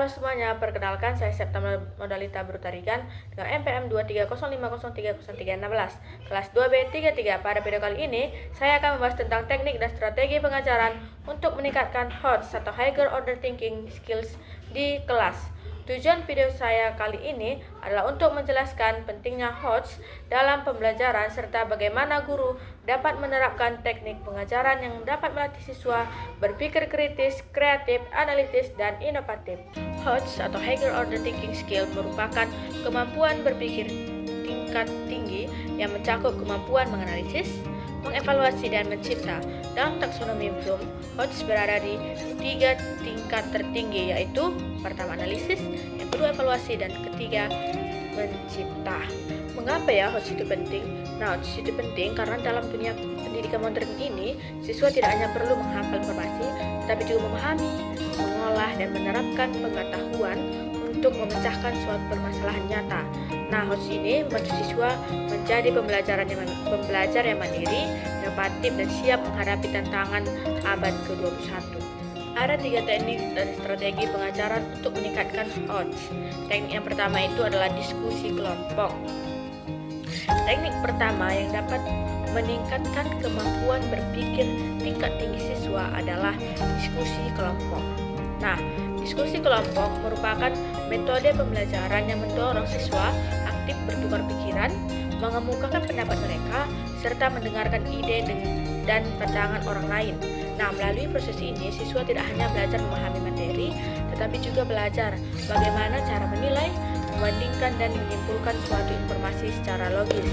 Halo semuanya, perkenalkan saya Septa Modalita Brutarigan dengan NPM 23050303116 kelas 2B 33. Pada video kali ini, saya akan membahas tentang teknik dan strategi pengajaran untuk meningkatkan HOTS atau Higher Order Thinking Skills di kelas. Tujuan video saya kali ini adalah untuk menjelaskan pentingnya HOTS dalam pembelajaran serta bagaimana guru dapat menerapkan teknik pengajaran yang dapat melatih siswa berpikir kritis, kreatif, analitis, dan inovatif. HOTS atau Higher Order Thinking Skill merupakan kemampuan berpikir tingkat tinggi yang mencakup kemampuan menganalisis, mengevaluasi, dan mencipta. Dalam taksonomi Bloom, HOTS berada di 3 tingkat tertinggi, yaitu pertama analisis, yang kedua evaluasi, dan ketiga mencipta. Mengapa ya HOTS itu penting? Nah, HOTS itu penting karena dalam dunia pendidikan modern ini, siswa tidak hanya perlu menghafal informasi, tetapi juga memahami, mengolah, dan menerapkan pengetahuan untuk memecahkan suatu permasalahan nyata. Nah, HOTS ini membantu siswa menjadi pembelajar yang mandiri, inovatif, dan siap menghadapi tantangan abad ke-21. Ada 3 teknik dan strategi pengajaran untuk meningkatkan HOTS. Teknik yang pertama itu adalah diskusi kelompok. Teknik pertama yang dapat meningkatkan kemampuan berpikir tingkat tinggi siswa adalah diskusi kelompok. Nah, diskusi kelompok merupakan metode pembelajaran yang mendorong siswa aktif bertukar pikiran, mengemukakan pendapat mereka, serta mendengarkan ide dan pandangan orang lain. Nah, melalui proses ini, siswa tidak hanya belajar memahami materi, tetapi juga belajar bagaimana cara menilai, membandingkan, dan menyimpulkan suatu informasi secara logis.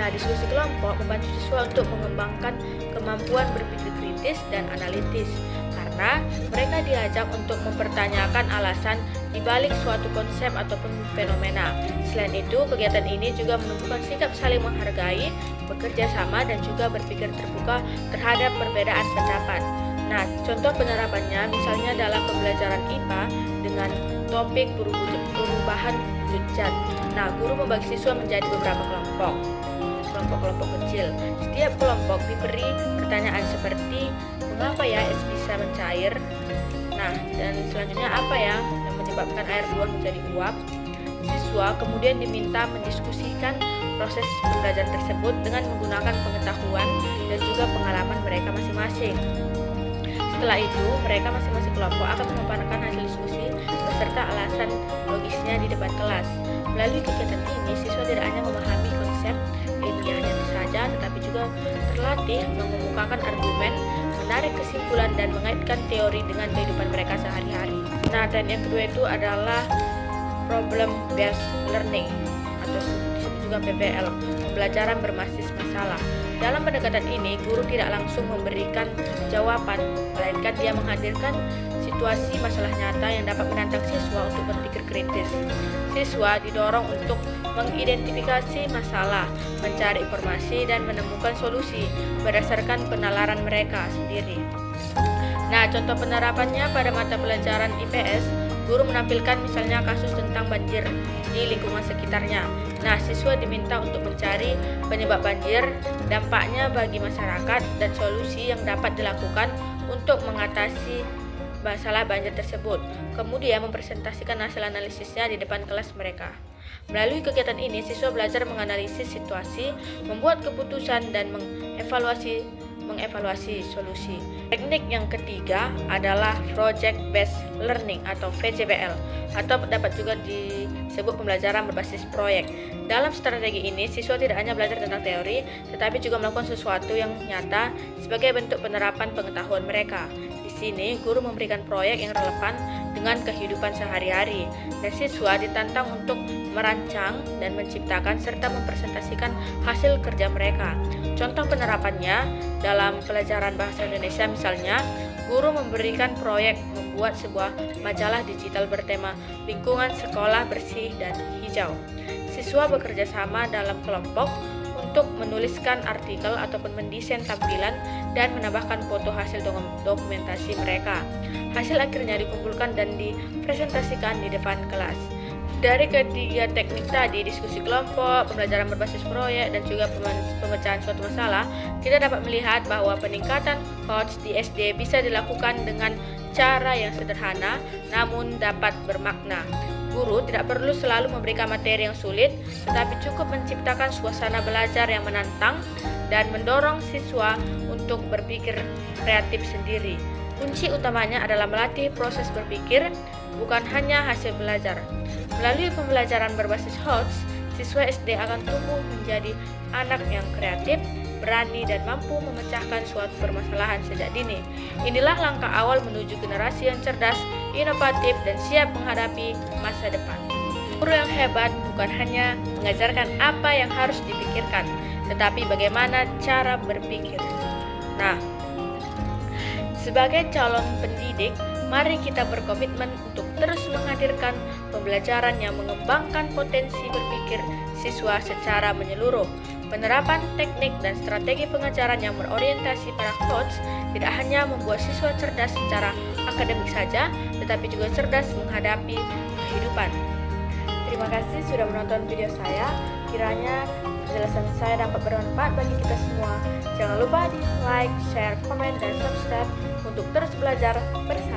Nah, diskusi kelompok membantu siswa untuk mengembangkan kemampuan berpikir kritis dan analitis, karena mereka diajak untuk mempertanyakan alasan di balik suatu konsep ataupun fenomena. Selain itu, kegiatan ini juga menumbuhkan sikap saling menghargai, bekerja sama, dan juga berpikir terbuka terhadap perbedaan pendapat. Nah, contoh penerapannya misalnya dalam pembelajaran IPA dengan topik perubahan wujud zat. Nah, guru membagi siswa menjadi beberapa kelompok kecil. Setiap kelompok diberi pertanyaan seperti mengapa ya es bisa mencair? Nah, dan selanjutnya apa ya yang menyebabkan air buah menjadi uap? Siswa kemudian diminta mendiskusikan proses pembelajaran tersebut dengan menggunakan pengetahuan dan juga pengalaman mereka masing-masing. Setelah itu, mereka masing-masing kelompok akan memaparkan hasil diskusi beserta alasan logisnya di depan kelas. Melalui kegiatan ini, siswa tidak hanya memahami konsep ilmiahnya saja, tetapi juga terlatih mengemukakan argumen, menarik kesimpulan, dan mengaitkan teori dengan kehidupan mereka sehari-hari. Nah, dan yang kedua itu adalah problem based learning atau disebut juga PBL, pembelajaran berbasis masalah. Dalam pendekatan ini, guru tidak langsung memberikan jawaban, melainkan dia menghadirkan situasi masalah nyata yang dapat menantang siswa untuk berpikir kritis. Siswa didorong untuk mengidentifikasi masalah, mencari informasi, dan menemukan solusi berdasarkan penalaran mereka sendiri. Nah, contoh penerapannya pada mata pelajaran IPS, guru menampilkan misalnya kasus tentang banjir di lingkungan sekitarnya. Nah, siswa diminta untuk mencari penyebab banjir, dampaknya bagi masyarakat, dan solusi yang dapat dilakukan untuk mengatasi masalah banjir tersebut. Kemudian mempresentasikan hasil analisisnya di depan kelas mereka. Melalui kegiatan ini, siswa belajar menganalisis situasi, membuat keputusan, dan mengevaluasi solusi. Teknik yang ketiga adalah Project Based Learning atau VCBL, atau dapat juga disebut pembelajaran berbasis proyek. Dalam strategi ini, siswa tidak hanya belajar tentang teori, tetapi juga melakukan sesuatu yang nyata sebagai bentuk penerapan pengetahuan mereka. Di sini, guru memberikan proyek yang relevan dengan kehidupan sehari-hari, dan siswa ditantang untuk merancang dan menciptakan serta mempresentasikan hasil kerja mereka. Contoh penerapannya dalam pelajaran bahasa Indonesia misalnya, guru memberikan proyek membuat sebuah majalah digital bertema lingkungan sekolah bersih dan hijau. Siswa bekerja sama dalam kelompok untuk menuliskan artikel ataupun mendesain tampilan dan menambahkan foto hasil dokumentasi mereka. Hasil akhirnya dikumpulkan dan dipresentasikan di depan kelas. Dari ketiga teknik tadi, diskusi kelompok, pembelajaran berbasis proyek, dan juga pemecahan suatu masalah, kita dapat melihat bahwa peningkatan HOTS di SD bisa dilakukan dengan cara yang sederhana namun dapat bermakna. Guru tidak perlu selalu memberikan materi yang sulit, tetapi cukup menciptakan suasana belajar yang menantang dan mendorong siswa untuk berpikir kreatif sendiri. Kunci utamanya adalah melatih proses berpikir, bukan hanya hasil belajar. Melalui pembelajaran berbasis HOTS, siswa SD akan tumbuh menjadi anak yang kreatif, berani, dan mampu memecahkan suatu permasalahan sejak dini. Inilah langkah awal menuju generasi yang cerdas, inovatif, dan siap menghadapi masa depan. Guru yang hebat bukan hanya mengajarkan apa yang harus dipikirkan, tetapi bagaimana cara berpikir. Nah, sebagai calon pendidik, mari kita berkomitmen untuk terus menghadirkan pembelajaran yang mengembangkan potensi berpikir siswa secara menyeluruh. Penerapan teknik dan strategi pengajaran yang berorientasi pada HOTS tidak hanya membuat siswa cerdas secara akademik saja, tetapi juga cerdas menghadapi kehidupan. Terima kasih sudah menonton video saya. Kiranya penjelasan saya dapat bermanfaat bagi kita semua. Jangan lupa di like, share, komen, dan subscribe untuk terus belajar bersama.